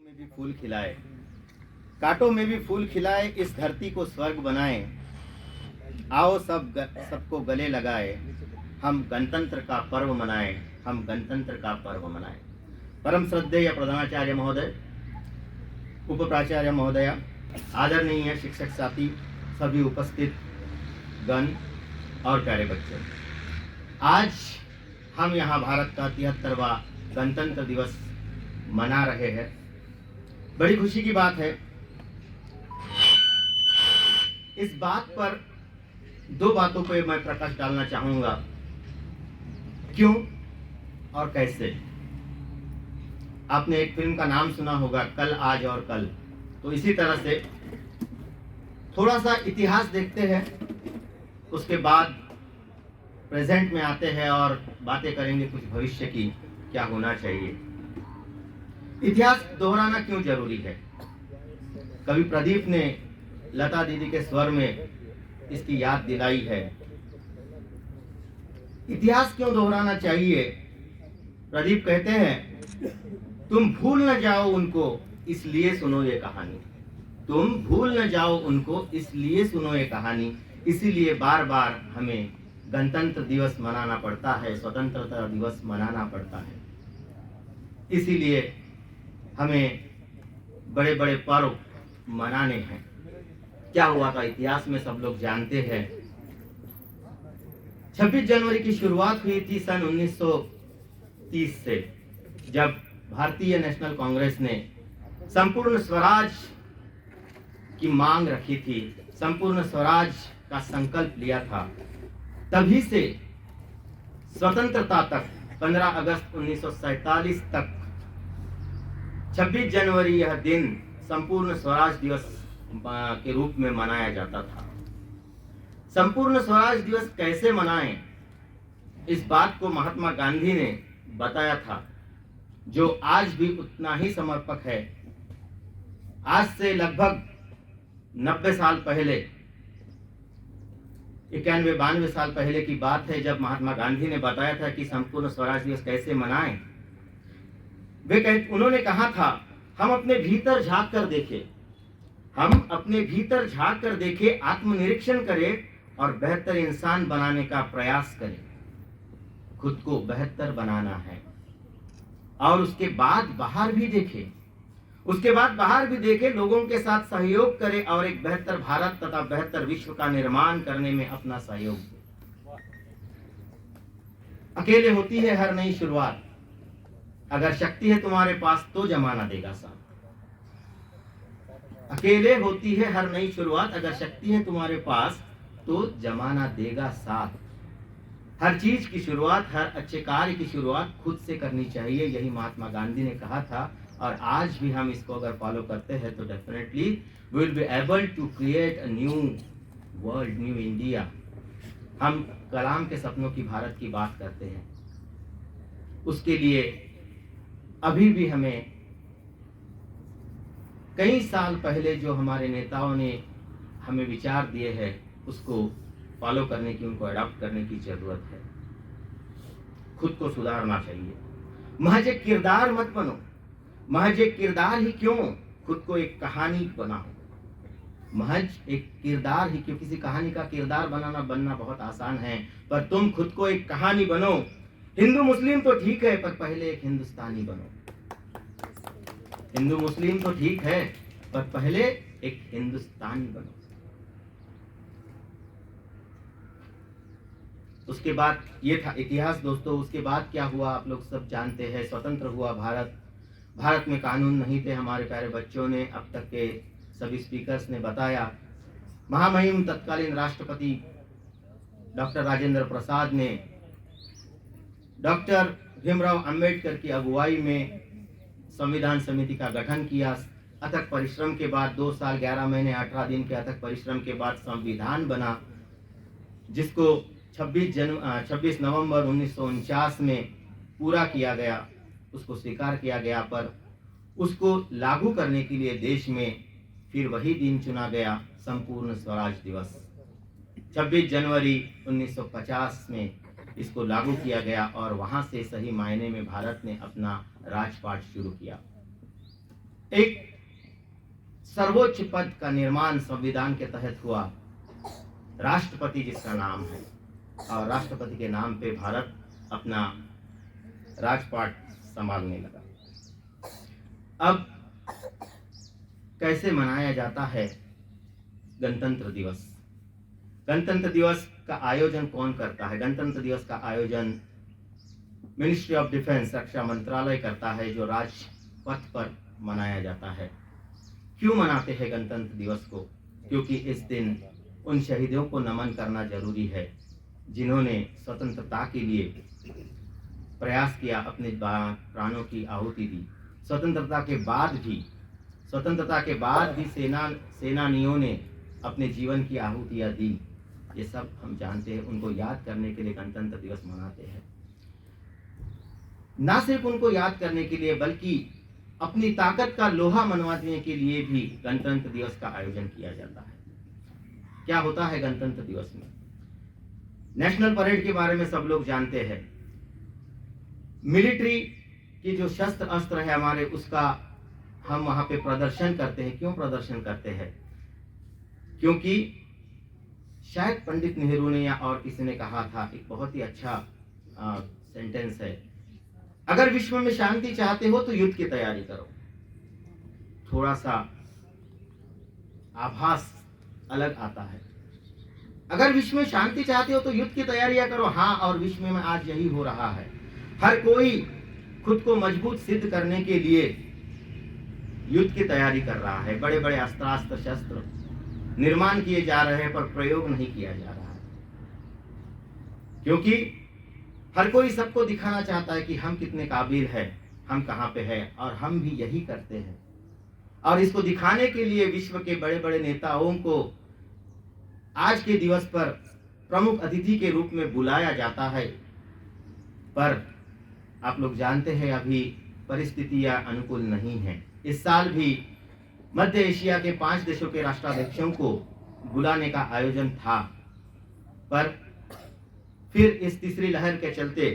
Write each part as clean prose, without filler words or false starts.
में भी फूल खिलाए, कांटों में भी फूल खिलाए, इस धरती को स्वर्ग बनाए। आओ सबको गले लगाए, हम गणतंत्र का पर्व मनाएं, हम गणतंत्र का पर्व मनाएं। परम श्रद्धेय प्रधानाचार्य महोदय, उप प्राचार्य महोदया, आदरणीय शिक्षक साथी, सभी उपस्थित गण और प्यारे बच्चों, आज हम यहाँ भारत का 73वां गणतंत्र दिवस मना रहे हैं। बड़ी खुशी की बात है। इस बात पर दो बातों पर मैं प्रकाश डालना चाहूंगा, क्यों और कैसे। आपने एक फिल्म का नाम सुना होगा, कल, आज और कल। तो इसी तरह से थोड़ा सा इतिहास देखते हैं, उसके बाद प्रेजेंट में आते हैं और बातें करेंगे कुछ भविष्य की, क्या होना चाहिए। इतिहास दोहराना क्यों जरूरी है। कवि प्रदीप ने लता दीदी के स्वर में इसकी याद दिलाई है। इतिहास क्यों दोहराना चाहिए। प्रदीप कहते हैं, तुम भूल न जाओ उनको, इसलिए सुनो ये कहानी। तुम भूल न जाओ उनको, इसलिए सुनो ये कहानी। इसीलिए बार बार हमें गणतंत्र दिवस मनाना पड़ता है, स्वतंत्रता दिवस मनाना पड़ता है। इसीलिए हमें बड़े बड़े पर्व मनाने हैं। क्या हुआ था इतिहास में सब लोग जानते हैं। 26 जनवरी की शुरुआत हुई थी सन 1930 से, जब भारतीय नेशनल कांग्रेस ने संपूर्ण स्वराज की मांग रखी थी, संपूर्ण स्वराज का संकल्प लिया था। तभी से स्वतंत्रता तक, 15 अगस्त 1947 तक 26 जनवरी यह दिन संपूर्ण स्वराज दिवस के रूप में मनाया जाता था। संपूर्ण स्वराज दिवस कैसे मनाएं, इस बात को महात्मा गांधी ने बताया था, जो आज भी उतना ही समर्पक है। आज से लगभग 90 साल पहले, 91-92 साल पहले की बात है, जब महात्मा गांधी ने बताया था कि संपूर्ण स्वराज दिवस कैसे मनाएं। उन्होंने कहा था, हम अपने भीतर झांक कर देखें, हम अपने भीतर झांक कर देखें, आत्मनिरीक्षण करें और बेहतर इंसान बनाने का प्रयास करें। खुद को बेहतर बनाना है और उसके बाद बाहर भी देखें, लोगों के साथ सहयोग करें और एक बेहतर भारत तथा बेहतर विश्व का निर्माण करने में अपना सहयोग दें। अकेले होती है हर नई शुरुआत, अगर शक्ति है तुम्हारे पास तो जमाना देगा साथ। अकेले होती है हर नई शुरुआत, अगर शक्ति है तुम्हारे पास तो जमाना देगा साथ। हर चीज की शुरुआत, हर अच्छे कार्य की शुरुआत खुद से करनी चाहिए, यही महात्मा गांधी ने कहा था। और आज भी हम इसको अगर फॉलो करते हैं तो definitely we will be able to create a new world, new India. हम कलाम के सपनों की भारत की बात करते हैं, उसके लिए अभी भी हमें कई साल पहले जो हमारे नेताओं ने हमें विचार दिए हैं, उसको फॉलो करने की, उनको अडॉप्ट करने की जरूरत है। खुद को सुधारना चाहिए। महज एक किरदार मत बनो, महज एक किरदार ही क्यों, खुद को एक कहानी बनाओ। महज एक किरदार ही क्यों, किसी कहानी का किरदार बनना बहुत आसान है, पर तुम खुद को एक कहानी बनो। हिंदू मुस्लिम तो ठीक है, पर पहले एक हिंदुस्तानी बनो। हिंदू मुस्लिम तो ठीक है, पर पहले एक हिंदुस्तानी बनो। उसके बाद ये था इतिहास दोस्तों। उसके बाद क्या हुआ आप लोग सब जानते हैं। स्वतंत्र हुआ भारत। भारत में कानून नहीं थे, हमारे प्यारे बच्चों ने, अब तक के सभी स्पीकर्स ने बताया। महामहिम तत्कालीन राष्ट्रपति डॉक्टर राजेंद्र प्रसाद ने डॉक्टर भीमराव अंबेडकर की अगुवाई में संविधान समिति का गठन किया। अथक परिश्रम के बाद 2 साल 11 महीने 18 दिन के अथक परिश्रम के बाद संविधान बना, जिसको 26 नवंबर 1949 में पूरा किया गया, उसको स्वीकार किया गया। पर उसको लागू करने के लिए देश में फिर वही दिन चुना गया, संपूर्ण स्वराज दिवस। 26 जनवरी 1950 में इसको लागू किया गया और वहां से सही मायने में भारत ने अपना राजपाट शुरू किया। एक सर्वोच्च पद का निर्माण संविधान के तहत हुआ, राष्ट्रपति जिसका नाम है, और राष्ट्रपति के नाम पे भारत अपना राजपाट संभालने लगा। अब कैसे मनाया जाता है गणतंत्र दिवस? गणतंत्र दिवस का आयोजन कौन करता है? गणतंत्र दिवस का आयोजन मिनिस्ट्री ऑफ डिफेंस, रक्षा मंत्रालय करता है, जो राजपथ पर मनाया जाता है। क्यों मनाते हैं गणतंत्र दिवस को? क्योंकि इस दिन उन शहीदों को नमन करना जरूरी है जिन्होंने स्वतंत्रता के लिए प्रयास किया, अपने प्राणों की आहुति दी। स्वतंत्रता के बाद भी सेनानियों ने अपने जीवन की आहुतियां दी। ये सब हम जानते हैं। उनको याद करने के लिए गणतंत्र दिवस मनाते हैं। ना सिर्फ उनको याद करने के लिए, बल्कि अपनी ताकत का लोहा मनवाने के लिए भी गणतंत्र दिवस का आयोजन किया जाता है। क्या होता है गणतंत्र दिवस में? नेशनल परेड के बारे में सब लोग जानते हैं। मिलिट्री की जो शस्त्र अस्त्र है हमारे, उसका हम वहां पे प्रदर्शन करते हैं। क्यों प्रदर्शन करते हैं? क्योंकि शायद पंडित नेहरू ने या और किसी ने कहा था, एक बहुत ही अच्छा सेंटेंस है, अगर विश्व में शांति चाहते हो तो युद्ध की तैयारी करो। थोड़ा सा आभास अलग आता है। अगर विश्व में शांति चाहते हो तो युद्ध की तैयारियां करो। हाँ, और विश्व में आज यही हो रहा है। हर कोई खुद को मजबूत सिद्ध करने के लिए युद्ध की तैयारी कर रहा है। बड़े बड़े अस्त्र शस्त्र निर्माण किए जा रहे हैं, पर प्रयोग नहीं किया जा रहा है, क्योंकि हर कोई सबको दिखाना चाहता है कि हम कितने काबिल हैं, हम कहाँ पे हैं, और हम भी यही करते हैं। और इसको दिखाने के लिए विश्व के बड़े बड़े नेताओं को आज के दिवस पर प्रमुख अतिथि के रूप में बुलाया जाता है। पर आप लोग जानते हैं, अभी परिस्थितियां अनुकूल नहीं हैं। इस साल भी मध्य एशिया के 5 देशों के राष्ट्राध्यक्षों को बुलाने का आयोजन था, पर फिर इस तीसरी लहर के चलते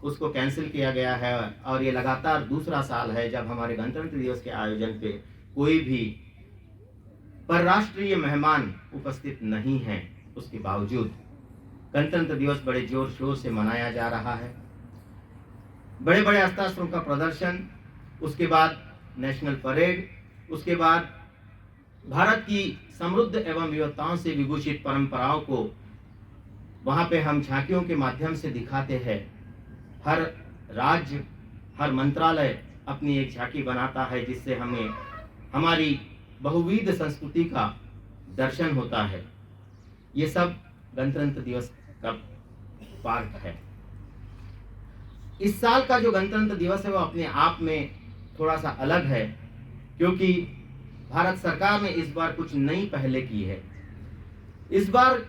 उसको कैंसिल किया गया है। और ये लगातार दूसरा साल है जब हमारे गणतंत्र दिवस के आयोजन पे कोई भी परराष्ट्रीय मेहमान उपस्थित नहीं है। उसके बावजूद गणतंत्र दिवस बड़े जोर शोर से मनाया जा रहा है। बड़े बड़े अस्त्रों का प्रदर्शन, उसके बाद नेशनल परेड, उसके बाद भारत की समृद्ध एवं विविधताओं से विभूषित परंपराओं को वहां पे हम झांकियों के माध्यम से दिखाते हैं। हर राज्य, हर मंत्रालय अपनी एक झांकी बनाता है, जिससे हमें हमारी बहुविध संस्कृति का दर्शन होता है। ये सब गणतंत्र दिवस का पार्ट है। इस साल का जो गणतंत्र दिवस है वो अपने आप में थोड़ा सा अलग है, क्योंकि भारत सरकार ने इस बार कुछ नई पहले की है। इस बार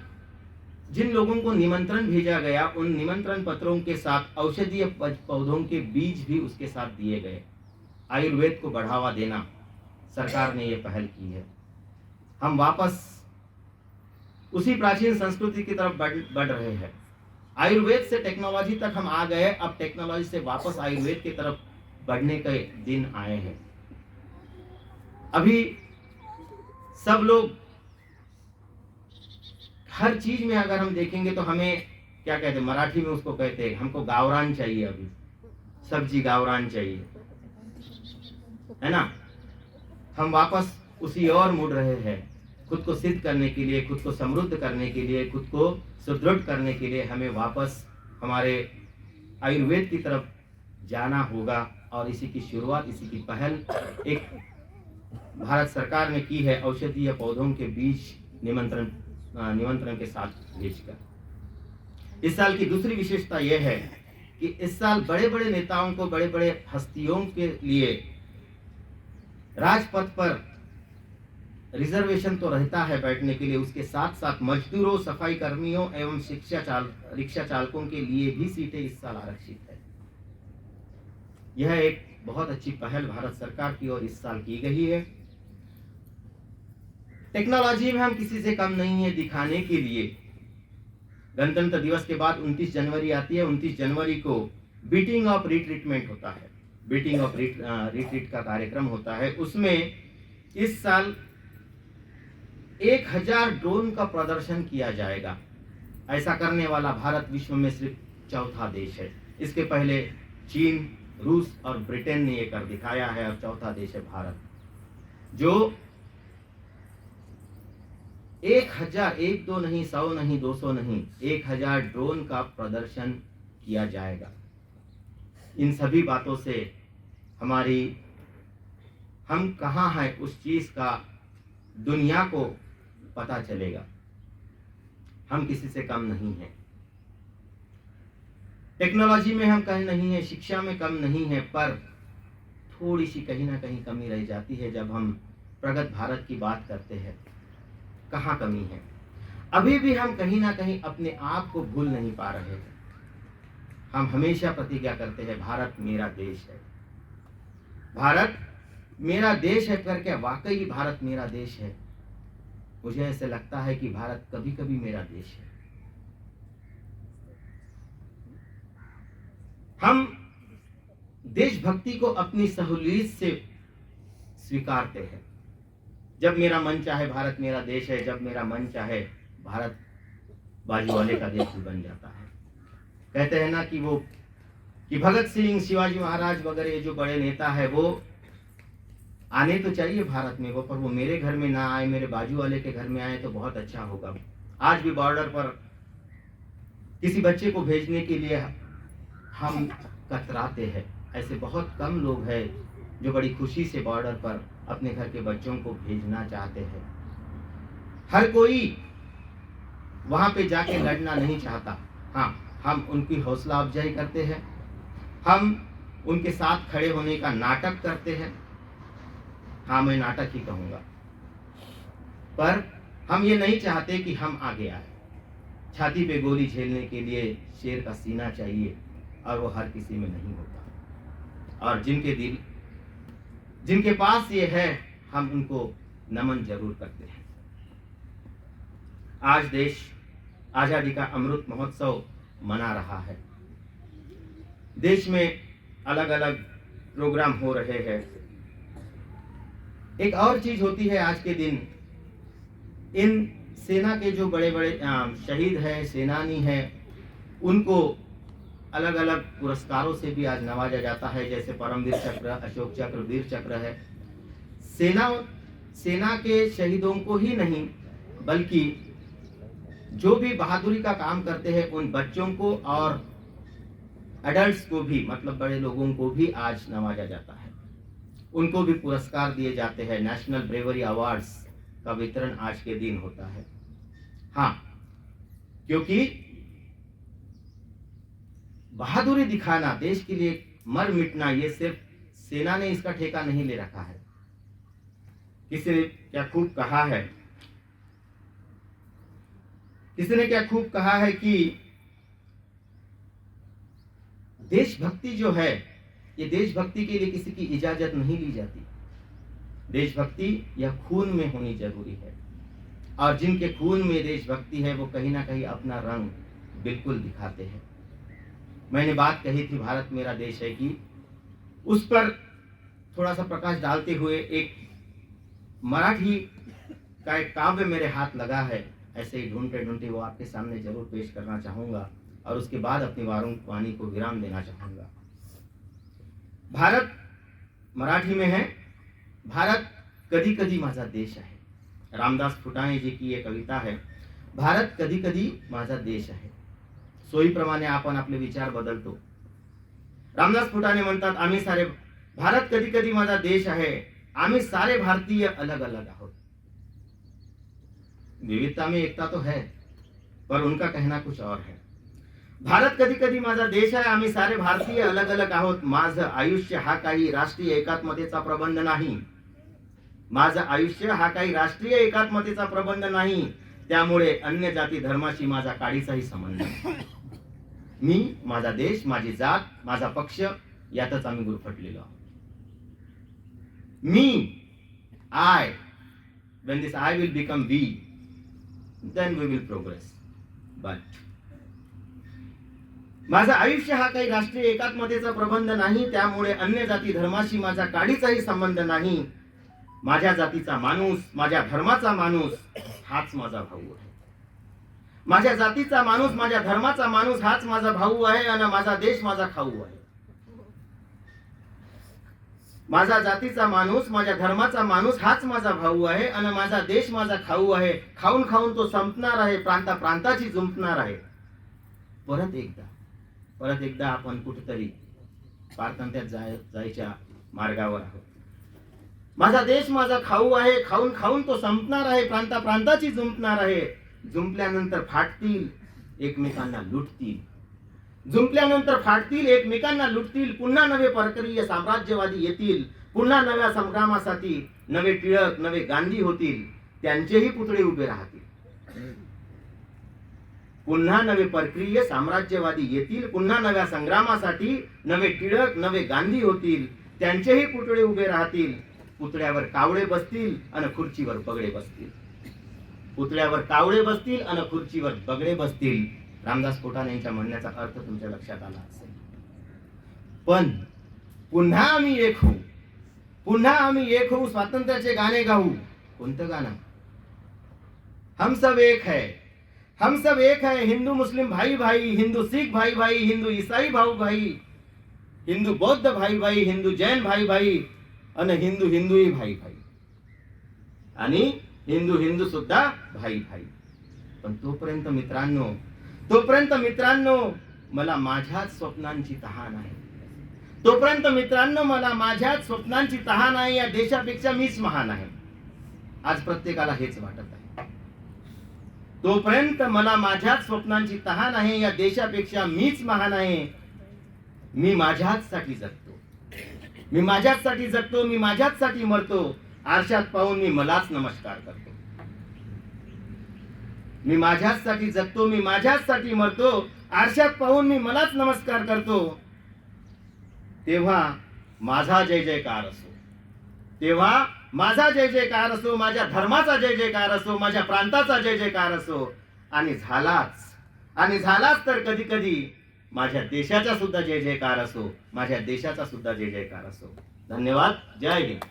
जिन लोगों को निमंत्रण भेजा गया, उन निमंत्रण पत्रों के साथ औषधीय पौधों के बीज भी उसके साथ दिए गए। आयुर्वेद को बढ़ावा देना सरकार ने ये पहल की है। हम वापस उसी प्राचीन संस्कृति की तरफ बढ़ रहे हैं। आयुर्वेद से टेक्नोलॉजी तक हम आ गए। अब टेक्नोलॉजी से वापस आयुर्वेद की तरफ बढ़ने के दिन आए हैं। अभी सब लोग हर चीज में अगर हम देखेंगे तो हमें क्या कहते हैं, मराठी में उसको कहते हैं, हमको गावरान चाहिए। अभी सब्जी गावरान चाहिए, है ना। हम वापस उसी ओर मुड़ रहे हैं। खुद को सिद्ध करने के लिए, खुद को समृद्ध करने के लिए, खुद को सुदृढ़ करने के लिए हमें वापस हमारे आयुर्वेद की तरफ जाना होगा। और इसी की शुरुआत, इसी की पहल एक भारत सरकार ने की है, औषधीय पौधों के बीज निमंत्रण के साथ भेजकर। इस साल की दूसरी विशेषता यह है कि इस साल बड़े बड़े नेताओं को, बड़े बड़े हस्तियों के लिए राजपथ पर रिजर्वेशन तो रहता है बैठने के लिए, उसके साथ साथ मजदूरों, सफाई कर्मियों एवं रिक्शा चालकों के लिए भी सीटें इस साल आरक्षित है। यह एक बहुत अच्छी पहल भारत सरकार की ओर इस साल की गई है। टेक्नोलॉजी में हम किसी से कम नहीं है दिखाने के लिए। गणतंत्र दिवस के बाद 29 जनवरी आती है। 29 जनवरी को बीटिंग ऑफ रिट्रीटमेंट होता है। बीटिंग ऑफ रिट्रीट का कार्यक्रम होता है, उसमें इस साल 1000 ड्रोन का प्रदर्शन किया जाएगा। ऐसा करने वाला भारत विश्व में सिर्फ चौथा देश है। इसके पहले चीन, रूस और ब्रिटेन ने ये कर दिखाया है, और चौथा देश है भारत, जो 1000, 1 2 नहीं, 100 नहीं, 200 नहीं, 1000 ड्रोन का प्रदर्शन किया जाएगा। इन सभी बातों से हम कहाँ हैं उस चीज का दुनिया को पता चलेगा। हम किसी से कम नहीं हैं, टेक्नोलॉजी में हम कहीं नहीं है, शिक्षा में कम नहीं है, पर थोड़ी सी कहीं ना कहीं कमी रह जाती है जब हम प्रगत भारत की बात करते हैं। कहाँ कमी है? अभी भी हम कहीं ना कहीं अपने आप को भूल नहीं पा रहे हैं। हम हमेशा प्रतिज्ञा करते हैं भारत मेरा देश है, भारत मेरा देश है, पर क्या वाकई भारत मेरा देश है? मुझे ऐसे लगता है कि भारत कभी कभी मेरा देश है। हम देशभक्ति को अपनी सहूलियत से स्वीकारते हैं। जब मेरा मन चाहे भारत मेरा देश है, जब मेरा मन चाहे भारत बाजू वाले का देश भी बन जाता है। कहते हैं ना कि भगत सिंह, शिवाजी महाराज वगैरह जो बड़े नेता है, वो आने तो चाहिए भारत में, वो पर वो मेरे घर में ना आए, मेरे बाजू वाले के घर में आए तो बहुत अच्छा होगा। आज भी बॉर्डर पर किसी बच्चे को भेजने के लिए हम कतराते हैं। ऐसे बहुत कम लोग हैं जो बड़ी खुशी से बॉर्डर पर अपने घर के बच्चों को भेजना चाहते हैं। हर कोई वहां पे जाके लड़ना नहीं चाहता। हाँ, हम उनकी हौसला अफजाई करते हैं, हम उनके साथ खड़े होने का नाटक करते हैं। हाँ, मैं नाटक ही कहूंगा, पर हम ये नहीं चाहते कि हम आगे आए। छाती पे गोली झेलने के लिए शेर का सीना चाहिए, और वो हर किसी में नहीं होता। और जिनके पास ये है, हम उनको नमन जरूर करते हैं। आज देश आजादी का अमृत महोत्सव मना रहा है। देश में अलग अलग प्रोग्राम हो रहे हैं। एक और चीज होती है आज के दिन, इन सेना के जो बड़े बड़े शहीद हैं, सेनानी हैं, उनको अलग अलग पुरस्कारों से भी आज नवाजा जाता है। जैसे परमवीर चक्र, अशोक चक्र, वीर चक्र है। सेना के शहीदों को ही नहीं, बल्कि जो भी बहादुरी का काम करते हैं उन बच्चों को और एडल्ट्स को भी, मतलब बड़े लोगों को भी आज नवाजा जाता है। उनको भी पुरस्कार दिए जाते हैं। नेशनल ब्रेवरी अवार्ड्स का वितरण आज के दिन होता है। हाँ, क्योंकि बहादुरी दिखाना, देश के लिए मर मिटना, ये सिर्फ सेना ने इसका ठेका नहीं ले रखा है। किसी ने क्या खूब कहा है कि देशभक्ति जो है, ये देशभक्ति के लिए किसी की इजाजत नहीं ली जाती। देशभक्ति यह खून में होनी जरूरी है, और जिनके खून में देशभक्ति है वो कहीं ना कहीं अपना रंग बिल्कुल दिखाते हैं। मैंने बात कही थी भारत मेरा देश है कि उस पर थोड़ा सा प्रकाश डालते हुए एक मराठी का एक काव्य मेरे हाथ लगा है। ऐसे ही ढूंढते ढूंढते वो आपके सामने जरूर पेश करना चाहूंगा, और उसके बाद अपनी वाणी को विराम देना चाहूंगा। भारत मराठी में है, भारत कधी कधी माझा देश आहे। रामदास फुटाणे जी की ये कविता है, भारत कधी कधी माझा देश आहे। सोयीप्रमाणे आपण आपले विचार बदलतो। रामदास फुटाणे म्हणतात, आम्ही सारे भारत कधी कधी माझा देश आहे, आम्ही सारे भारतीय अलग अलग आहोत। विविधता में एकता तो है, पर उनका कहना कुछ और है। भारत कधी कधी माझा देश आहे, आम्ही सारे भारतीय अलग अलग आहोत। माझं आयुष्य हा काही राष्ट्रीय एकात्मतेचा प्रबंध नाही। माझं आयुष्य हा काही राष्ट्रीय एकात्मतेचा प्रबंध नाही, त्यामुळे अन्य जाती धर्माशी माझा काडीचाही संबंध नाही। मी, माझा देश, माझी जात, माझा पक्ष यातच आम्ही गुरफटलेलो आहोत। मी, I, when this I will become we, then we will progress. But माझं आयुष्य हा काही राष्ट्रीय एकात्मतेचा प्रबंध नाही, त्यामुळे अन्य जाती धर्माशी माझा काडीचाही संबंध नाही. माझ्या जातीचा माणूस, माझ्या धर्माचा माणूस हाच माझा भाऊ आहे. माझ्या जातीचा माणूस, माझ्या धर्माचा माणूस हाच माझा भाऊ आहे आणि माझा देश माझा खाऊ आहे. माझा जातीचा माणूस, माझ्या धर्माचा माणूस हाच माझा भाऊ आहे आणि माझा देश माझा खाऊ आहे. खाऊन खाऊन तो संपणार आहे, प्रांताची जुंपणार आहे. परत एकदा आपण कुठेतरी पारतंत्र्यात जायच्या मार्गावर आहोत. माझा देश माझा खाऊ आहे, खाऊन खाऊन तो संपणार आहे, प्रांताची जुंपणार आहे. जुंपल्यानंतर फाटतील, एकमेकांना लुटतील. जुंपल्यानंतर फाटतील, एकमेकांना लुटतील. पुन्हा नवे परकीय साम्राज्यवादी येतील. पुन्हा नव्या संग्रामासाठी नवे टिळक, नवे गांधी होतील. त्यांचेही पुतळे उभे राहतील. पुन्हा नवे परकीय साम्राज्यवादी येतील. पुन्हा नव्या संग्रामासाठी नवे टिळक, नवे गांधी होतील. त्यांचेही पुतळे उभे राहतील. पुतळ्यावर कावळे बसतील आणि खुर्चीवर बगडे बसतील. पुतळ्यावर कावळे बसतील आणि खुर्चीवर बगडे बसतील. रामदास कोठाणे यांच्या म्हणण्याचा अर्थ तुमच्या लक्षात आला असेल. पण पुन्हा आम्ही एक होऊ, पुन्हा आम्ही एक होऊ, स्वातंत्र्याचे गाणे गाऊ. कोणतं गाणं? हम सब एक है, हम सब एक है. हिंदू मुस्लिम भाई भाई, हिंदू सिख भाई भाई, हिंदू ईसाई भाऊ भाई, हिंदू बौद्ध भाई भाई, हिंदू जैन भाई भाई आणि हिंदू हिंदूही भाई भाई आणि हिंदू सुद्धा भाई भाई. पण तोपर्यंत मित्रांनो मला माझ्याच स्वप्नांची तहान आहे. तोपर्यंत मित्रांनो मला माझ्याच स्वप्नांची तहान आहे. या देशापेक्षा मीच महान आहे. आज प्रत्येकाला हेच वाटत आहे. तोपर्यंत मला माझ्याच स्वप्नांची तहान आहे. या देशापेक्षा मीच महान आहे. मी माझ्याचसाठी जगतो, मी माझ्याचसाठी जगतो, मी माझ्याचसाठी मरतो. आरशात पाहून मी मलाच नमस्कार करतो. मी माझ्याचसाठी जगतो, मी माझ्याचसाठी मरतो. आरशात पाहून मी मलाच नमस्कार करतो. तेव्हा माझा जय जयकार असो, तेव्हा माझा जय जयकार असो, माझ्या धर्माचा जय जयकार असो, माझ्या प्रांताचा जय जयकार असो. आणि झालाच तर कधी कधी माझ्या देशाचा सुद्धा जय जयकार असो, माझ्या देशाचा सुद्धा जय जयकार असो. धन्यवाद. जय हिंद.